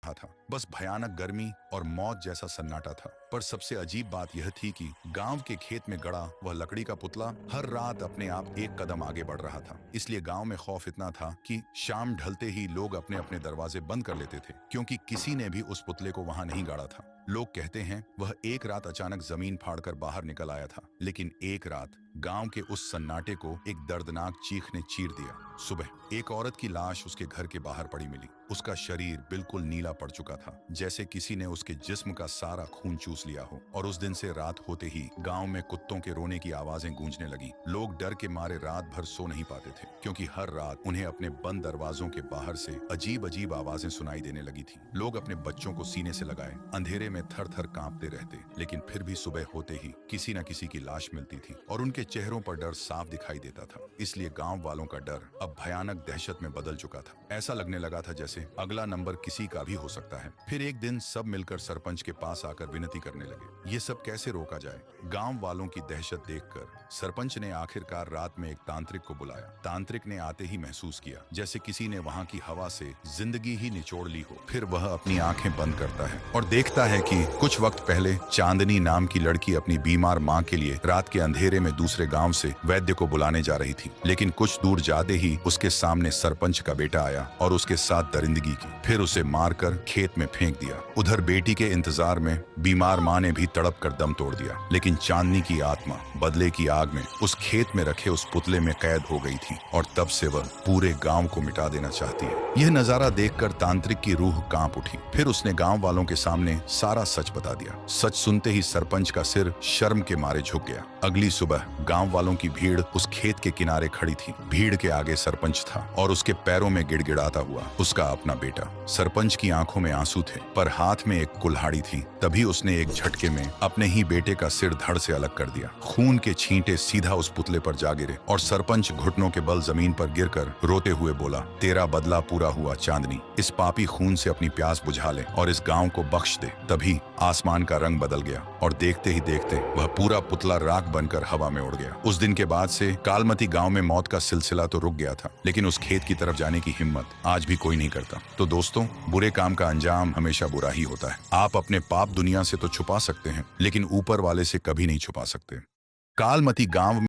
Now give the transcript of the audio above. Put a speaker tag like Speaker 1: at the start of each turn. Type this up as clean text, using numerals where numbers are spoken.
Speaker 1: रहा था। बस भयानक गर्मी और मौत जैसा सन्नाटा था। पर सबसे अजीब बात यह थी कि गांव के खेत में गड़ा वह लकड़ी का पुतला हर रात अपने आप एक कदम आगे बढ़ रहा था। इसलिए गांव में खौफ इतना था कि शाम ढलते ही लोग अपने अपने दरवाजे बंद कर लेते थे, क्योंकि किसी ने भी उस पुतले को वहां नहीं गाड़ा था। लोग कहते हैं वह एक रात अचानक जमीन फाड़कर बाहर निकल आया था, लेकिन एक रात गांव के उस सन्नाटे को एक दर्दनाक चीख ने चीर दिया। सुबह एक औरत की लाश उसके घर के बाहर पड़ी मिली। उसका शरीर बिल्कुल नीला पड़ चुका था, जैसे किसी ने उसके जिस्म का सारा खून चूस लिया हो। और उस दिन से रात होते ही गांव में कुत्तों के रोने की आवाजें गूंजने लगी। लोग डर के मारे रात भर सो नहीं पाते थे, क्योंकि हर रात उन्हें अपने बंद दरवाजों के बाहर से अजीब अजीब आवाजें सुनाई देने लगी थी। लोग अपने बच्चों को सीने से लगाए अंधेरे में थर थर कांपते रहते, लेकिन फिर भी सुबह होते ही किसी न किसी की लाश मिलती थी और उनके चेहरों पर डर साफ दिखाई देता था। इसलिए गांव वालों का डर अब भयानक दहशत में बदल चुका था। ऐसा लगने लगा था जैसे अगला नंबर किसी का भी हो सकता है। फिर एक दिन सब मिलकर सरपंच के पास आकर विनती करने लगे, ये सब कैसे रोका जाए। गांव वालों की दहशत देखकर सरपंच ने आखिरकार रात में एक तांत्रिक को बुलाया। तांत्रिक ने आते ही महसूस किया जैसे किसी ने वहां की हवा से जिंदगी ही निचोड़ ली हो। फिर वह अपनी आंखें बंद करता है और देखता है कि कुछ वक्त पहले चांदनी नाम की लड़की अपनी बीमार मां के लिए रात के अंधेरे में दूसरे गांव से वैद्य को बुलाने जा रही थी। लेकिन कुछ दूर जाते ही उसके सामने सरपंच का बेटा आया और उसके साथ दरिंदगी की। फिर उसे मारकर खेत में फेंक दिया। उधर बेटी के इंतजार में बीमार मां ने भी तड़प कर दम तोड़ दिया। लेकिन चांदनी की आत्मा बदले की आग में उस खेत में रखे उस पुतले में कैद हो गई थी और तब से वह पूरे गांव को मिटा देना चाहती है। यह नजारा देखकर तांत्रिक की रूह कांप उठी। फिर उसने गांव वालों के सामने सारा सच बता दिया। सच सुनते ही सरपंच का सिर शर्म के मारे झुक गया। अगली सुबह गांव वालों की भीड़ उस खेत के किनारे खड़ी थी। भीड़ के आगे सरपंच था और उसके पैरों में गिड़गिड़ाता हुआ उसका अपना बेटा। सरपंच की आंखों में आंसू थे, पर हाथ में एक कुल्हाड़ी थी। तभी उसने एक झटके में अपने ही बेटे का सिर धड़ से अलग कर दिया। खून के छींटे सीधा उस पुतले पर जा गिरे और सरपंच घुटनों के बल जमीन पर गिरकर रोते हुए बोला, तेरा बदला पूरा हुआ चांदनी। इस पापी खून से अपनी प्यास बुझा ले और इस गांव को बख्श दे। तभी आसमान का रंग बदल गया और देखते ही देखते वह पूरा पुतला राख बनकर हवा में उड़ गया। उस दिन के बाद से कालमती गांव में मौत का सिलसिला तो रुक गया था, लेकिन उस खेत की तरफ जाने की हिम्मत आज भी कोई नहीं करता। तो दोस्तों, बुरे काम का अंजाम हमेशा बुरा ही होता है। आप अपने पाप दुनिया से तो छुपा सकते हैं, लेकिन ऊपर वाले से कभी नहीं छुपा सकते। कालमती गांव